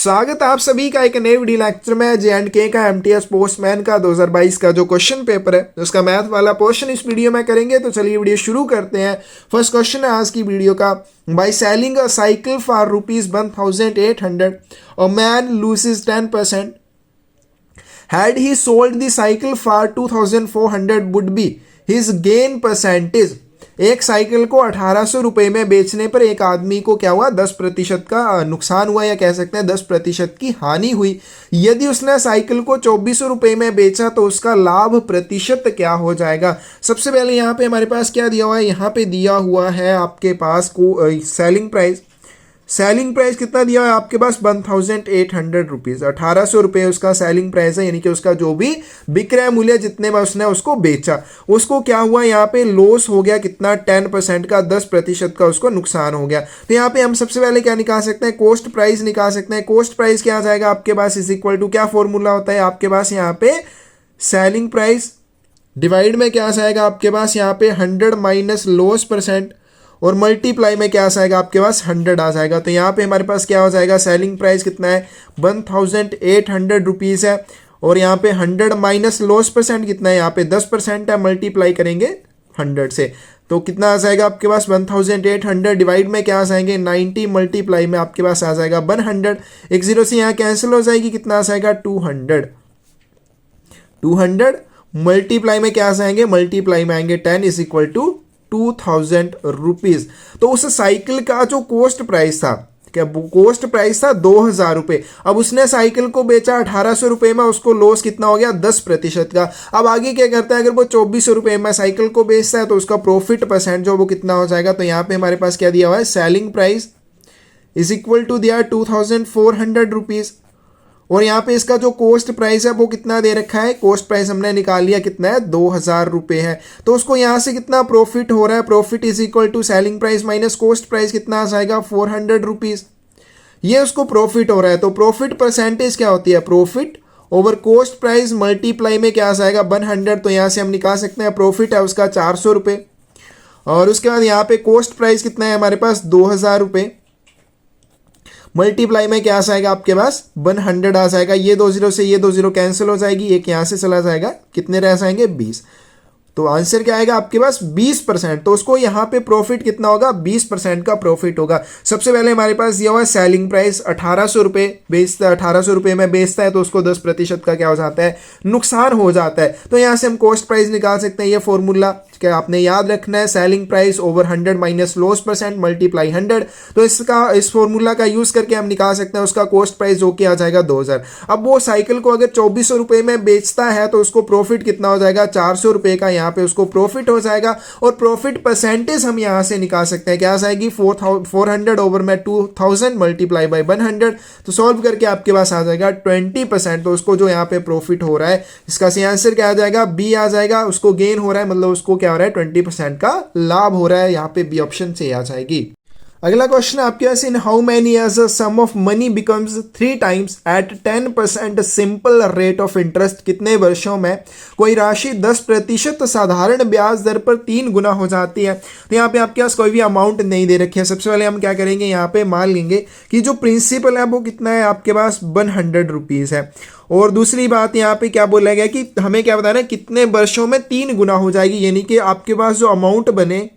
स्वागत है आप सभी का एक नए वीडियो लेक्चर में। जे&के का एमटीएस पोस्टमैन का 2022 का जो क्वेश्चन पेपर है उसका मैथ वाला पोर्शन इस वीडियो में करेंगे। तो चलिए वीडियो शुरू करते हैं। फर्स्ट क्वेश्चन है आज की वीडियो का, by selling a cycle for ₹1,800 a man loses 10%। Had he sold the cycle for 2,400 would be his gain percentage। एक साइकिल को 1800 रुपये में बेचने पर एक आदमी को क्या हुआ, 10% का नुकसान हुआ, या कह सकते हैं 10% की हानि हुई। यदि उसने साइकिल को 2400 रुपये में बेचा तो उसका लाभ प्रतिशत क्या हो जाएगा। सबसे पहले यहाँ पे हमारे पास क्या दिया हुआ है, यहाँ पे दिया हुआ है आपके पास को सेलिंग प्राइस। सेलिंग प्राइस कितना दिया है आपके पास, 1,800 रुपीज़, 1800 रुपये उसका सेलिंग प्राइस है, यानी कि उसका जो भी विक्रय मूल्य जितने में उसने उसको बेचा, उसको क्या हुआ यहाँ पे लॉस हो गया कितना, 10% का, 10% का उसको नुकसान हो गया। तो यहाँ पे हम सबसे पहले क्या निकाल सकते हैं, कॉस्ट प्राइस निकाल सकते हैं। कॉस्ट प्राइस क्या आ जाएगा आपके पास, इज इक्वल टू क्या फॉर्मूला होता है आपके पास यहाँ पे, सेलिंग प्राइस डिवाइड में क्या आ जाएगा आपके पास यहाँ पे 100 माइनस लॉस परसेंट, और मल्टीप्लाई में क्या आ जाएगा आपके पास 100 आ जाएगा। तो यहाँ पे हमारे पास क्या हो जाएगा, सेलिंग प्राइस कितना है 1,800 रुपीज़ है, और यहाँ पे 100 माइनस लॉस परसेंट कितना है, यहाँ पे 10% है, मल्टीप्लाई करेंगे 100 से, तो कितना आ जाएगा आपके पास 1,800 डिवाइड में क्या आ जाएंगे 90, मल्टीप्लाई में आपके पास आ जाएगा 100। एक जीरो से यहाँ कैंसिल हो जाएगी, कितना आ जाएगा 200 मल्टीप्लाई में क्या आ जाएंगे, मल्टीप्लाई में आएंगे 10 इज इक्वल टू 2,000 रुपीज़। तो उस साइकिल का जो कॉस्ट प्राइस था, क्या कॉस्ट प्राइस था 2,000 रुपये, अब उसने साइकिल को बेचा 1800 रुपये में, उसको लॉस कितना हो गया 10% का। अब आगे क्या करता है, अगर वो 2400 रुपये में साइकिल को बेचता है तो उसका प्रॉफिट परसेंट जो वो कितना हो जाएगा। तो यहाँ पे हमारे पास क्या दिया हुआ है, selling price is equal to दिया 2,400 रुपीज़, और यहाँ पे इसका जो कॉस्ट प्राइस है वो कितना दे रखा है, कॉस्ट प्राइस हमने निकाल लिया कितना है 2,000 रुपये है। तो उसको यहाँ से कितना प्रॉफिट हो रहा है, profit is equal to selling price minus cost price कितना आ जाएगा 400 रुपीज़, ये उसको प्रॉफिट हो रहा है। तो प्रॉफिट परसेंटेज क्या होती है, profit over cost price multiply में क्या आ जाएगा 100। तो यहाँ से हम निकाल सकते हैं प्रॉफिट है उसका 400 रुपये, और उसके बाद यहाँ पे कॉस्ट प्राइस कितना है हमारे पास 2,000 रुपये, मल्टीप्लाई में क्या आ जाएगा आपके पास 100 आ जाएगा। ये 2 जीरो से ये 2 जीरो कैंसिल हो जाएगी, एक यहाँ से चला जाएगा, कितने रह जाएंगे 20। तो आंसर क्या आएगा आपके पास 20%। तो उसको यहाँ पे प्रॉफिट कितना होगा, 20% का प्रॉफिट होगा। सबसे पहले हमारे पास दिया हुआ है सेलिंग प्राइस 1800 रुपये बेचता है, 1800 रुपये में बेचता है तो उसको 10% का क्या हो जाता है, नुकसान हो जाता है। तो यहाँ से हम कॉस्ट प्राइस निकाल सकते हैं। ये फॉर्मूला क्या आपने याद रखना है, selling price over 100 minus loss percent multiply 100। तो इस फॉर्मूला का यूज करके हम निकाल सकते हैं उसका कॉस्ट प्राइस जो कि आ जाएगा 2,000। अब वो साइकिल को अगर 2400 रुपये में बेचता है तो उसको प्रॉफिट कितना हो जाएगा 400 रुपये का, यहाँ पे उसको प्रॉफिट हो जाएगा। और प्रॉफिट परसेंटेज हम यहाँ से निकाल सकते हैं, क्या आ जाएगी 400 ओवर में 2,000 मल्टीप्लाई बाई 100। तो सॉल्व करके आपके पास आ जाएगा 20%। तो उसको जो यहाँ पे प्रॉफिट हो रहा है इसका सी आंसर क्या आ जाएगा, बी आ जाएगा। उसको गेन हो रहा है, मतलब उसको क्या हो रहा है 20% का लाभ हो रहा है, यहाँ पे बी ऑप्शन से आ जाएगी। अगला क्वेश्चन आपके पास, in how many years a sum of money becomes 3 times at 10% simple rate of interest. कितने वर्षों में कोई राशि 10% साधारण ब्याज दर पर 3 गुना हो जाती है। तो यहाँ पे आपके पास कोई भी अमाउंट नहीं दे रखी है। सबसे पहले हम क्या करेंगे, यहाँ पे मान लेंगे कि जो प्रिंसिपल है वो कितना है आपके पास 100 रुपीज़ है, और दूसरी बात यहाँ पे क्या बोला गया कि हमें क्या बताना है कितने वर्षों में 3 गुना हो जाएगी, यानी कि आपके पास जो अमाउंट बने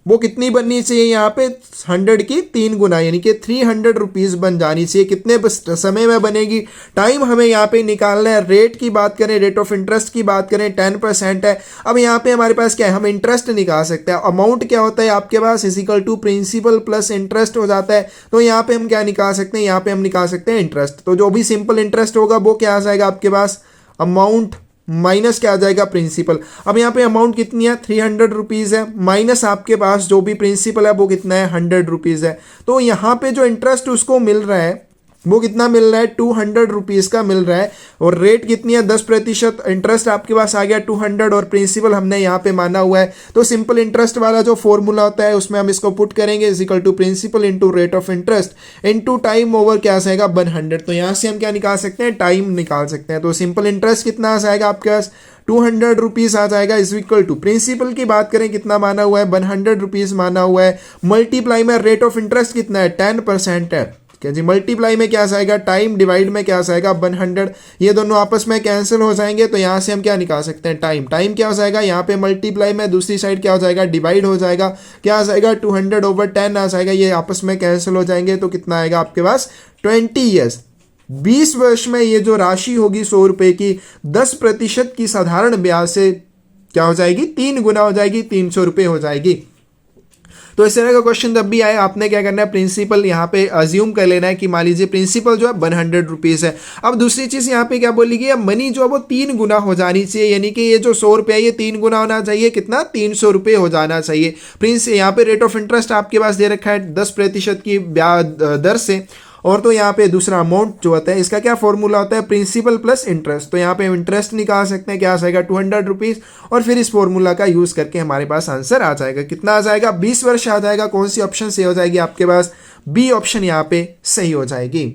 वो कितनी बननी चाहिए, यहाँ पे 100 की 3 गुना, यानी कि 300 रुपीज़ बन जानी चाहिए। कितने समय में बनेगी, टाइम हमें यहाँ पे निकालना है। रेट की बात करें, रेट ऑफ इंटरेस्ट की बात करें 10% है। अब यहाँ पे हमारे पास क्या है, हम इंटरेस्ट निकाल सकते हैं। अमाउंट क्या होता है आपके पास, is equal to principal plus interest हो जाता है। तो यहाँ पे हम क्या निकाल सकते हैं, यहाँ पे हम निकाल सकते हैं इंटरेस्ट। तो जो भी सिंपल इंटरेस्ट होगा वो क्या आ जाएगा आपके पास, अमाउंट माइनस क्या आ जाएगा प्रिंसिपल। अब यहाँ पे अमाउंट कितनी है 300 रुपीज़ है, माइनस आपके पास जो भी प्रिंसिपल है वो कितना है 100 रुपीज़ है। तो यहाँ पे जो इंटरेस्ट उसको मिल रहा है वो कितना मिल रहा है 200 रुपीज़ का मिल रहा है, और रेट कितनी है 10%। इंटरेस्ट आपके पास आ गया 200 और प्रिंसिपल हमने यहाँ पे माना हुआ है। तो सिंपल इंटरेस्ट वाला जो फॉर्मूला होता है उसमें हम इसको पुट करेंगे, is equal to principal into rate of interest into time over क्या आ जाएगा 100। तो यहाँ से हम क्या निकाल सकते हैं, टाइम निकाल सकते हैं। तो सिंपल इंटरेस्ट कितना आ जाएगा आपके पास 200 रुपीज़ आ जाएगा, इज इक्वल टू प्रिंसिपल की बात करें कितना माना हुआ है 100 रुपीज़ माना हुआ है, मल्टीप्लाई में रेट ऑफ इंटरेस्ट कितना है 10% है, क्या जी, मल्टीप्लाई में क्या आएगा टाइम, डिवाइड में क्या आएगा 100, ये दोनों आपस में कैंसिल हो जाएंगे तो यहाँ से हम क्या निकाल सकते हैं टाइम। टाइम क्या हो जाएगा यहाँ पे मल्टीप्लाई में, दूसरी साइड क्या हो जाएगा डिवाइड हो जाएगा, क्या आ जाएगा 200/10 आ जाएगा, ये आपस में कैंसिल हो जाएंगे तो कितना आएगा आपके पास 20 ईयर्स। 20 वर्ष में ये जो राशि होगी 100 रुपये की 10% की साधारण ब्याज से क्या हो जाएगी 3 गुना हो जाएगी, 300 रुपये हो जाएगी। तो इस तरह का क्वेश्चन जब भी आए आपने क्या करना है, प्रिंसिपल यहाँ पे अज्यूम कर लेना है कि मान लीजिए प्रिंसिपल जो है 100 रुपीज़ है। अब दूसरी चीज़ यहाँ पे क्या बोली गई है, मनी जो है वो 3 गुना हो जानी चाहिए, यानी कि ये जो 100 रुपये है ये 3 गुना होना चाहिए, कितना 300 रुपये हो जाना चाहिए। प्रिंस यहाँ पे रेट ऑफ इंटरेस्ट आपके पास दे रखा है 10% की ब्याज दर से, और तो यहाँ पे दूसरा अमाउंट जो होता है इसका क्या फॉर्मूला होता है, प्रिंसिपल प्लस इंटरेस्ट। तो यहाँ पे इंटरेस्ट निकाल सकते हैं, क्या आ जाएगा 200 रुपीज़, और फिर इस फॉर्मूला का यूज़ करके हमारे पास आंसर आ जाएगा, कितना आ जाएगा 20 वर्ष आ जाएगा। कौन सी ऑप्शन सही हो जाएगी आपके पास, बी ऑप्शन यहाँ पे सही हो जाएगी।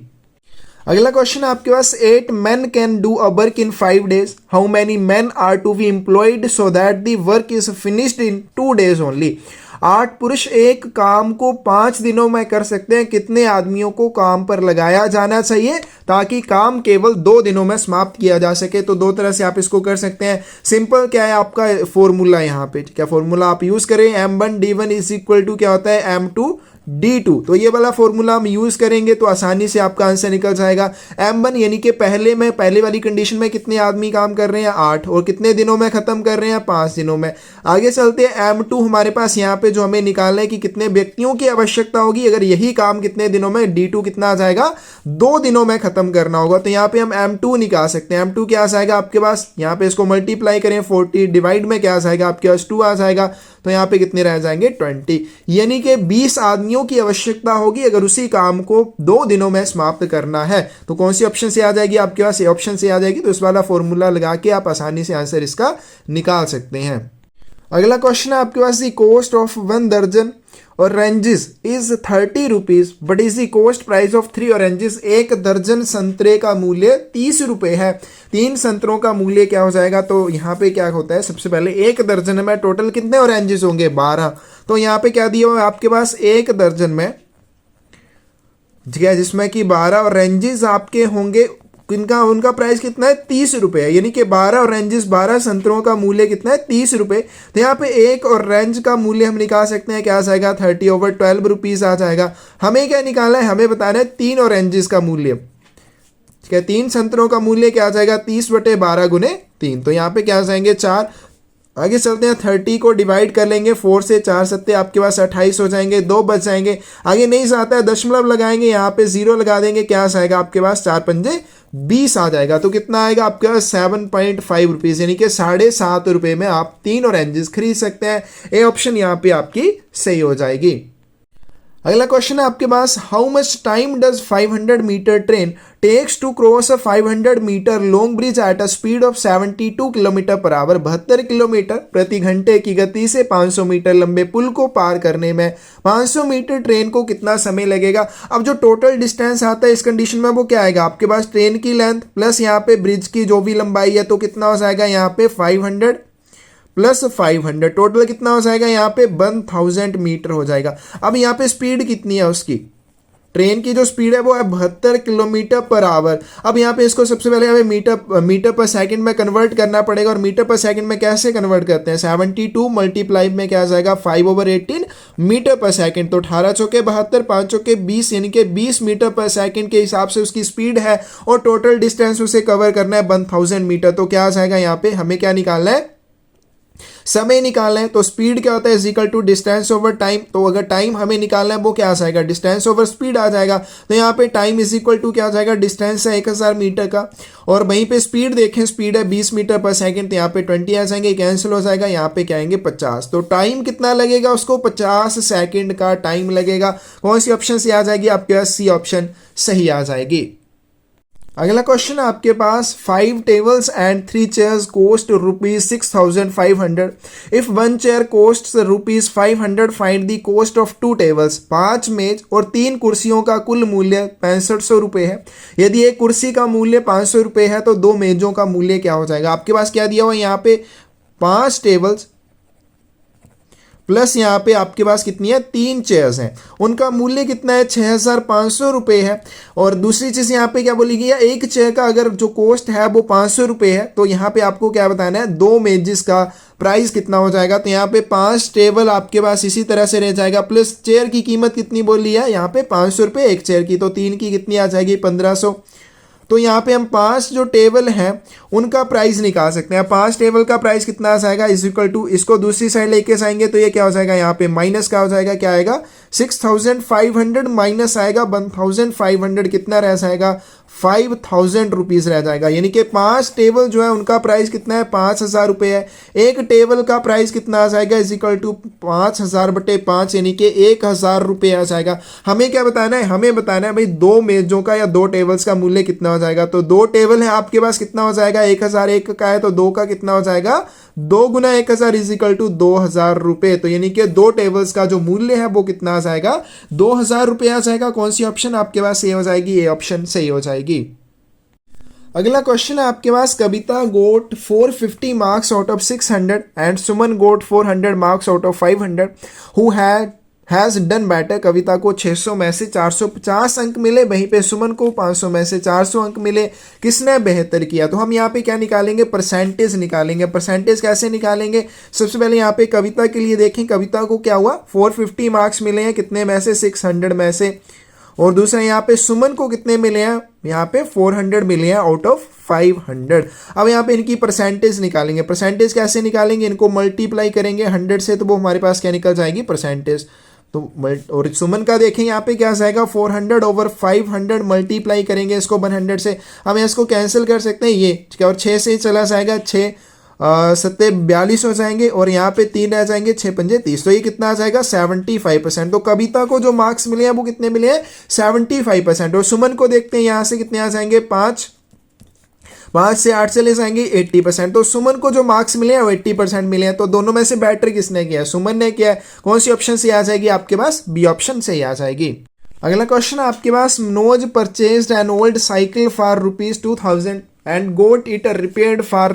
अगला क्वेश्चन आपके पास 8 men can do a work in 5 days, how many men are to be employed so that the work is finished in 2 days only. 8 पुरुष एक काम को 5 दिनों में कर सकते हैं, कितने आदमियों को काम पर लगाया जाना चाहिए ताकि काम केवल 2 दिनों में समाप्त किया जा सके। तो दो तरह से आप इसको कर सकते हैं। सिंपल क्या है आपका फॉर्मूला, यहाँ पे क्या फॉर्मूला आप यूज करें, M1D1 इज इक्वल टू क्या होता है M2D2। तो ये वाला फॉर्मूला हम यूज करेंगे तो आसानी से आपका आंसर निकल जाएगा। M1 यानी कि पहले वाली कंडीशन में कितने आदमी काम कर रहे हैं 8, और कितने दिनों में खत्म कर रहे हैं 5 दिनों में। आगे चलते हैं M2 हमारे पास यहाँ पे जो हमें निकालना है कि कितने व्यक्तियों की आवश्यकता होगी, अगर यही काम कितने दिनों में, D2 कितना आ जाएगा 2 दिनों में खत्म करना होगा। तो यहाँ पे हम M2 निकाल सकते हैं। M2 क्या आ जाएगा आपके पास, यहाँ पे इसको मल्टीप्लाई करें 40, डिवाइड में क्या आ जाएगा आपके पास 2 आ जाएगा, तो यहाँ पे कितने रह जाएंगे 20, यानी कि 20 आदमियों की आवश्यकता होगी अगर उसी काम को 2 दिनों में समाप्त करना है। तो कौन सी ऑप्शन से आ जाएगी आपके पास, ये ऑप्शन से आ जाएगी। तो इस वाला फॉर्मूला लगा के आप आसानी से आंसर इसका निकाल सकते हैं। अगला क्वेश्चन है आपके पास, द कॉस्ट ऑफ 1 दर्जन oranges is 30 rupees but is the cost price of 3 oranges. 1 दर्जन संतरे का मूल्य 30 रुपये है, 3 संतरों का मूल्य क्या हो जाएगा। तो यहाँ पे क्या होता है, सबसे पहले 1 दर्जन में टोटल कितने ऑरेंजेस होंगे 12। तो यहाँ पे क्या दिया हुआ है आपके पास 1 दर्जन में, ठीक है, जिसमें कि 12 ऑरेंजेस आपके होंगे, इनका उनका प्राइस कितना है 30 रुपये है, यानी कि 12 ऑरेंजेस 12 संतरों का मूल्य कितना है 30 रुपये। तो यहाँ पे 1 ऑरेंज का मूल्य हम निकाल सकते हैं, क्या आ जाएगा 30/12 रुपीज़ आ जाएगा। हमें क्या निकालना है, हमें बताना है 3 ऑरेंजेस का मूल्य, ठीक है, 3 संतरों का मूल्य क्या आ जाएगा 30/12 गुने 3। तो यहाँ पे क्या आ जाएंगे 4। आगे चलते हैं, 30 को डिवाइड कर लेंगे 4 से, 4 सत्ते आपके पास 28 हो जाएंगे, 2 बच जाएंगे। आगे नहीं जाता है, दशमलव लगाएंगे, यहाँ पे 0 लगा देंगे, क्या आएगा आपके पास 4 पंजे 20 आ जाएगा। तो कितना आएगा आपके पास 7.5 रुपीज़, यानी कि 7.5 रुपये में आप 3 ऑरेंजेस खरीद सकते हैं। ए ऑप्शन यहाँ पे आपकी सही हो जाएगी। अगला क्वेश्चन है आपके पास, how much time does 500 metre train takes to cross a 500 metre long bridge at a speed of 72 kilometre per hour. 72 kilometre प्रति घंटे की गति से 500 मीटर लंबे पुल को पार करने में 500 मीटर ट्रेन को कितना समय लगेगा। अब जो टोटल डिस्टेंस आता है इस कंडीशन में वो क्या आएगा आपके पास, ट्रेन की लेंथ प्लस यहाँ पे ब्रिज की जो भी लंबाई है, तो कितना हो जाएगा यहाँ पे 500 प्लस 500, टोटल कितना हो जाएगा यहाँ पे 1000 मीटर हो जाएगा। अब यहाँ पे स्पीड कितनी है उसकी, ट्रेन की जो स्पीड है वो है 72 किलोमीटर पर आवर। अब यहाँ पे इसको सबसे पहले हमें मीटर पर सेकंड में कन्वर्ट करना पड़ेगा, और मीटर पर सेकंड में कैसे कन्वर्ट करते हैं, 72 मल्टीप्लाई में क्या आ जाएगा 5/18 मीटर पर सेकंड। तो 18 चौके 72, 5 चौके 20, यानी कि 20 मीटर पर सेकंड के हिसाब से उसकी स्पीड है, और टोटल डिस्टेंस उसे कवर करना है 1000 मीटर। तो क्या आ जाएगा यहाँ पे, हमें क्या निकालना है, समय निकालना है। तो स्पीड क्या होता है, is equal to distance over time. तो अगर टाइम हमें निकालना है वो क्या आ जाएगा, डिस्टेंस ओवर स्पीड आ जाएगा। तो यहाँ पे टाइम इज इक्वल टू क्या आ जाएगा, डिस्टेंस है 1000 मीटर का, और वहीं पे स्पीड देखें, स्पीड है 20 मीटर पर सेकंड, तो यहाँ पे 20 आ जाएंगे, कैंसिल हो जाएगा, यहाँ पे क्या आएंगे 50। तो टाइम कितना लगेगा उसको, 50 सेकेंड का टाइम लगेगा। कौन सी ऑप्शन से आ जाएगी आपके पास, सी ऑप्शन सही आ जाएगी। अगला क्वेश्चन है आपके पास, 5 tables and 3 chairs cost ₹6,500 if 1 chair cost ₹500 find the cost of 2 tables. 5 मेज और 3 कुर्सियों का कुल मूल्य 6500 रुपये है। यदि एक कुर्सी का मूल्य 500 रुपये है तो 2 मेजों का मूल्य क्या हो जाएगा। आपके पास क्या दिया हुआ है यहाँ पे, 5 टेबल्स, प्लस यहाँ पे आपके पास कितनी है, 3 चेयर्स हैं, उनका मूल्य कितना है, 6,500 रुपये है। और दूसरी चीज़ यहाँ पे क्या बोली गई है, एक चेयर का अगर जो कॉस्ट है वो 500 रुपये है, तो यहाँ पे आपको क्या बताना है, 2 मेजेस का प्राइस कितना हो जाएगा। तो यहाँ पे 5 टेबल आपके पास इसी तरह से रह जाएगा, प्लस चेयर की कीमत कितनी बोली है यहाँ पे 500 रुपये एक चेयर की, तो 3 की कितनी आ जाएगी, 1500। तो यहाँ पे हम 5 जो टेबल हैं उनका प्राइस निकाल सकते हैं। 5 टेबल का प्राइस कितना आ जाएगा, इज इक्वल टू, इसको दूसरी साइड लेके जाएंगे तो ये क्या हो जाएगा, यहाँ पे माइनस का हो जाएगा, क्या आएगा 6,500 माइनस आएगा 1,500, कितना रह जाएगा 5,000 रुपीज़ रह जाएगा। यानी कि 5 टेबल जो है उनका प्राइस कितना है, 5,000 रुपये है। एक टेबल का प्राइस कितना आ जाएगा, इज इक्वल टू 5,000/5 यानी कि 1,000 रुपये आ जाएगा। हमें क्या बताना है, हमें बताना है भाई 2 मेजों का या 2 टेबल्स का मूल्य कितना हो जाएगा। तो 2 टेबल है आपके पास, कितना हो जाएगा 1,000, एक का है तो 2 का कितना हो जाएगा, 2 गुना 1,000 इज इक्वल टू 2,000 रुपये। तो यानी कि 2 टेबल्स का जो मूल्य है वो कितना आ जाएगा, 2,000 रुपये आ जाएगा। कौन सी ऑप्शन आपके पास सही हो जाएगी, ये ऑप्शन सही हो जाएगी। अगला क्वेश्चन है आपके पास, Kavita got 450 marks out of 600 and Suman got 400 marks out of 500 who has done better. Kavita को 600 में से 450 अंक मिले, वहीं पे सुमन को 500 में से 400 अंक मिले, किसने बेहतर किया। तो हम यहाँ पे क्या निकालेंगे, परसेंटेज निकालेंगे। परसेंटेज कैसे निकालेंगे, सबसे पहले यहाँ पे कविता के लिए देखें, कविता को क्या हुआ 450 मार्क्स मिले हैं, कितने में से 600 में से। और दूसरा यहाँ पे सुमन को कितने मिले हैं, यहाँ पे 400 मिले हैं आउट ऑफ 500। अब यहाँ पे इनकी परसेंटेज निकालेंगे। परसेंटेज कैसे निकालेंगे, इनको मल्टीप्लाई करेंगे 100 से, तो वो हमारे पास क्या निकल जाएगी परसेंटेज। तो और सुमन का देखें यहाँ पे क्या जाएगा, 400 ओवर 500 मल्टीप्लाई करेंगे इसको 100 से। हम इसको कैंसिल कर सकते हैं ये, और 6 से चला जाएगा, 6 सत्ते 42 हो जाएंगे, और यहाँ पे 3 रह जाएंगे, 6 पंजे 30। तो ये कितना आ जाएगा 75%। तो कविता को जो मार्क्स मिले हैं वो कितने मिले हैं 75%। और सुमन को देखते हैं यहाँ से कितने आ जाएंगे, 5 से 8 चले जाएंगे 80%। तो सुमन को जो मार्क्स मिले हैं वो 80% मिले हैं। तो दोनों में से बेटर किसने किया, सुमन ने किया। कौन सी ऑप्शन से आ जाएगी आपके पास, बी ऑप्शन से ही आ जाएगी। अगला क्वेश्चन आपके पास, Manoj purchased an old cycle for ₹2000 and got it repaired for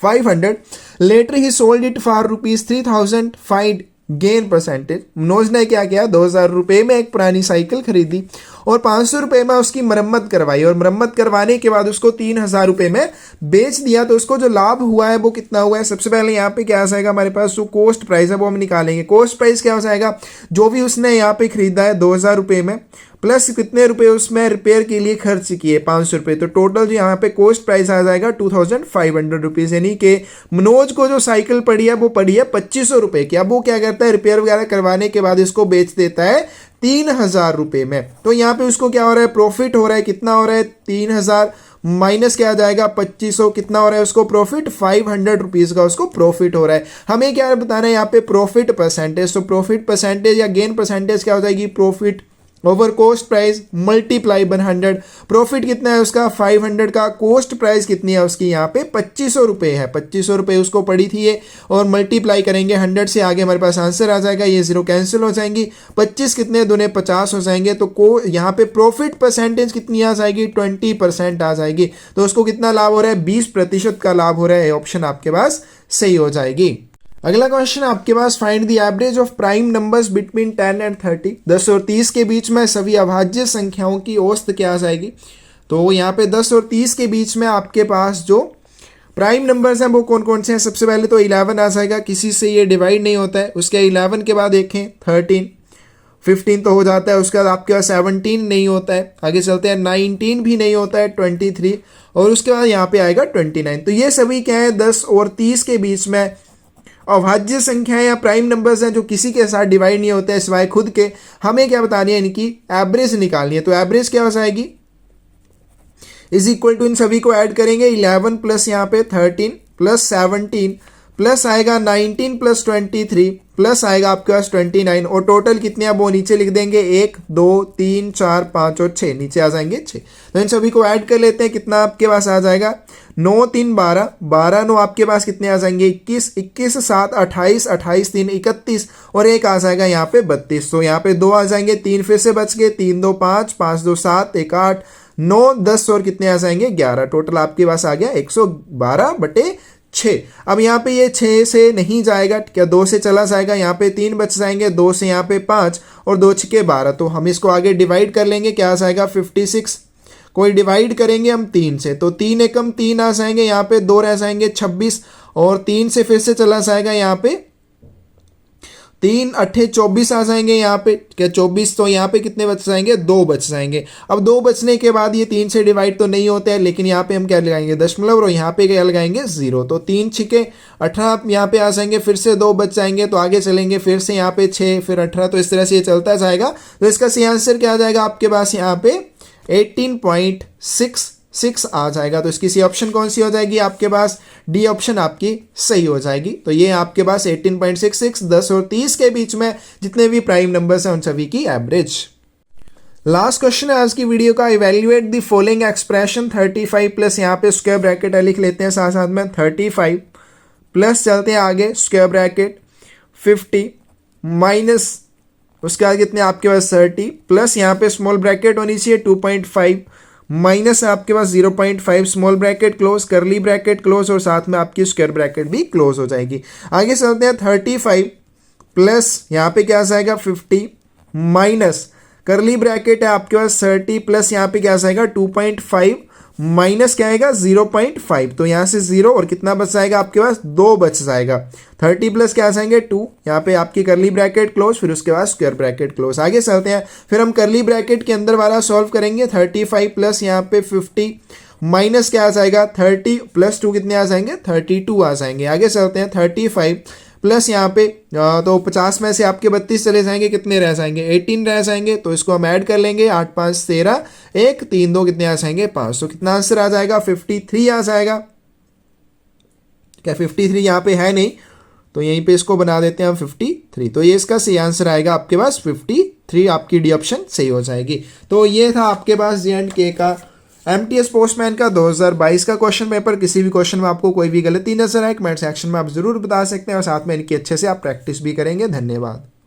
₹500 later he sold it for ₹3000 find gain percentage. Manoj ने क्या किया, 2,000 रुपये में एक पुरानी साइकिल खरीदी और 500 रुपये में उसकी मरम्मत करवाई, और मरम्मत करवाने के बाद उसको 3,000 रुपये में बेच दिया। तो उसको जो लाभ हुआ है वो कितना हुआ है। सबसे पहले यहाँ पे क्या आ जाएगा हमारे पास, जो कॉस्ट प्राइस है वो हम निकालेंगे। कॉस्ट प्राइस क्या हो जाएगा, जो भी उसने यहाँ पे खरीदा है 2,000 रुपये में, प्लस कितने रुपए उसमें रिपेयर के लिए खर्च किए 500 रुपये। तो टोटल जो यहाँ पे कॉस्ट प्राइस आ जाएगा 2,500 रुपीज़। यानी कि मनोज को जो साइकिल पड़ी है वो पड़ी है 2,500 रुपये की। अब वो क्या करता है, रिपेयर वगैरह करवाने के बाद इसको बेच देता है 3,000 रुपये में। तो यहाँ पे उसको क्या हो रहा है, प्रॉफिट हो रहा है। कितना हो रहा है, 3,000 माइनस क्या आ जाएगा 2,500, कितना हो रहा है उसको प्रॉफिट, 500 रुपीज़ का उसको प्रॉफिट हो रहा है। हमें क्या बताना है यहाँ पे, प्रॉफिट परसेंटेज। तो प्रॉफिट परसेंटेज या गेन परसेंटेज क्या हो जाएगी, profit over cost price multiply 100। Profit कितना है उसका 500 का, कॉस्ट प्राइस कितनी है उसकी यहाँ पे 2,500 रुपये है। 2,500 रुपये उसको पड़ी थी ये, और मल्टीप्लाई करेंगे 100 से, आगे हमारे पास आंसर आ जाएगा। ये 0 कैंसिल हो जाएंगी, 25 कितने दूने 50 हो जाएंगे। तो यहाँ पे प्रॉफिट परसेंटेज कितनी आ जाएगी, 20% आ जाएगी। तो उसको कितना लाभ हो रहा है, 20% का लाभ हो रहा है। ऑप्शन आपके पास सही हो जाएगी। अगला क्वेश्चन आपके पास, find the average of prime numbers between 10 and 30। 10 और 30 के बीच में सभी अभाज्य संख्याओं की औसत क्या आ जाएगी। तो यहाँ पे 10 और 30 के बीच में आपके पास जो प्राइम नंबर्स हैं वो कौन कौन से हैं। सबसे पहले तो 11 आ जाएगा, किसी से ये डिवाइड नहीं होता है। उसके 11 के बाद देखें 13, 15 तो हो जाता है। उसके बाद आपके पास 17 नहीं होता है। आगे चलते हैं, 19 भी नहीं होता है, 23, और उसके बाद यहाँ पे आएगा 29। तो ये सभी क्या है, 10 और 30 के बीच में अभाज्य संख्याएं या प्राइम नंबर्स हैं जो किसी के साथ डिवाइड नहीं होते हैं सिवाय खुद के। हमें क्या बतानी है, इनकी एवरेज निकालनी है। तो एवरेज क्या हो जाएगी, इज इक्वल टू, इन सभी को ऐड करेंगे, 11 प्लस यहाँ पे 13 प्लस 17 प्लस आएगा 19 प्लस 23 प्लस आएगा आपके पास 29, और टोटल कितने अब वो नीचे लिख देंगे, 1 2 3 4 5 और 6, नीचे आ जाएंगे 6। तो इन सभी को ऐड कर लेते हैं, कितना आपके पास आ जाएगा, 9 3 12, 12 9 आपके पास कितने आ जाएंगे, 21, 21 7 28, 28 3 31, और एक आ जाएगा यहाँ पे 32। तो यहाँ पे 2 आ जाएंगे, 3 फिर से बच गए, 3 2 5, 5 2 7, 1 8 9 10, और कितने आ जाएंगे 11। टोटल आपके पास आ गया 112/4। 6। अब यहाँ पे ये 6 से नहीं जाएगा, क्या 2 से चला जाएगा, यहाँ पे 3 बच जाएंगे, 2 से यहाँ पे 5 और 2 6 12। तो हम इसको आगे डिवाइड कर लेंगे, क्या आ जाएगा 56। कोई डिवाइड करेंगे हम 3 से, तो 3 एकम 3 आ जाएंगे, यहाँ पे 2 रह जाएंगे 26 और 3 से फिर से चला जाएगा, यहाँ पे 3 अट्ठे 24 आ जाएंगे, यहाँ पे क्या 24। तो यहाँ पे कितने बच जाएंगे, 2 बच जाएंगे। अब 2 बचने के बाद ये 3 से डिवाइड तो नहीं होता है, लेकिन यहाँ पे हम क्या लगाएंगे दशमलव और यहाँ पे क्या लगाएंगे 0। तो 3 छिके 18 यहाँ पे आ जाएंगे, फिर से 2 बच जाएंगे, तो आगे चलेंगे फिर से यहाँ पे 6 फिर 18, तो इस तरह से ये चलता जाएगा। तो इसका सही आंसर क्या आ जाएगा आपके पास यहाँ पे 18.66 आ जाएगा। तो इसकी सी ऑप्शन कौन सी हो जाएगी आपके पास, डी ऑप्शन आपकी सही हो जाएगी। तो ये आपके पास 18.66 10 और 30 के बीच में जितने भी प्राइम नंबर्स हैं उन सभी की एवरेज। लास्ट क्वेश्चन है आज की वीडियो का, evaluate the following expression 35 plus यहाँ पे स्क्वायर ब्रैकेट लिख लेते हैं साथ साथ में 35 प्लस चलते हैं आगे स्क्वायर ब्रैकेट 50 माइनस उसके बाद कितने आपके पास 30 प्लस यहाँ पे स्मॉल ब्रैकेट होनी चाहिए 2.5 माइनस आपके पास 0.5 स्मॉल ब्रैकेट क्लोज करली ब्रैकेट क्लोज और साथ में आपकी स्क्वायर ब्रैकेट भी क्लोज हो जाएगी। आगे चलते हैं 35 प्लस यहाँ पे क्या आ जाएगा 50 माइनस करली ब्रैकेट है आपके पास 30 प्लस यहाँ पे क्या आ जाएगा 2.5 माइनस क्या आएगा 0.5। तो यहाँ से 0 और कितना बच जाएगा आपके पास 2 बच जाएगा। 30 प्लस क्या आ जाएंगे 2, यहाँ पे आपकी करली ब्रैकेट क्लोज फिर उसके बाद स्क्वायर ब्रैकेट क्लोज। आगे चलते हैं, फिर हम करली ब्रैकेट के अंदर वाला सॉल्व करेंगे 35 प्लस यहाँ पे 50 माइनस क्या आ जाएगा 30 प्लस 2 कितने आ जाएंगे 32 आ जाएंगे। आगे चलते हैं 35 प्लस यहाँ पे तो 50 में से आपके 32 चले जाएंगे, कितने रह जाएंगे 18 रह जाएंगे। तो इसको हम ऐड कर लेंगे 8 5 13 1 3 2 कितने आ जाएंगे 5। तो कितना आंसर आ जाएगा 53 आ जाएगा। क्या 53 यहाँ पे है नहीं, तो यहीं पे इसको बना देते हैं हम 53। तो ये इसका सही आंसर आएगा आपके पास 53, आपकी डी ऑप्शन सही हो जाएगी। तो ये था आपके पास J&K का MTS पोस्टमैन का 2022 का क्वेश्चन पेपर। किसी भी क्वेश्चन में आपको कोई भी गलती नजर आए कमेंट सेक्शन में आप जरूर बता सकते हैं और साथ में इनकी अच्छे से आप प्रैक्टिस भी करेंगे। धन्यवाद।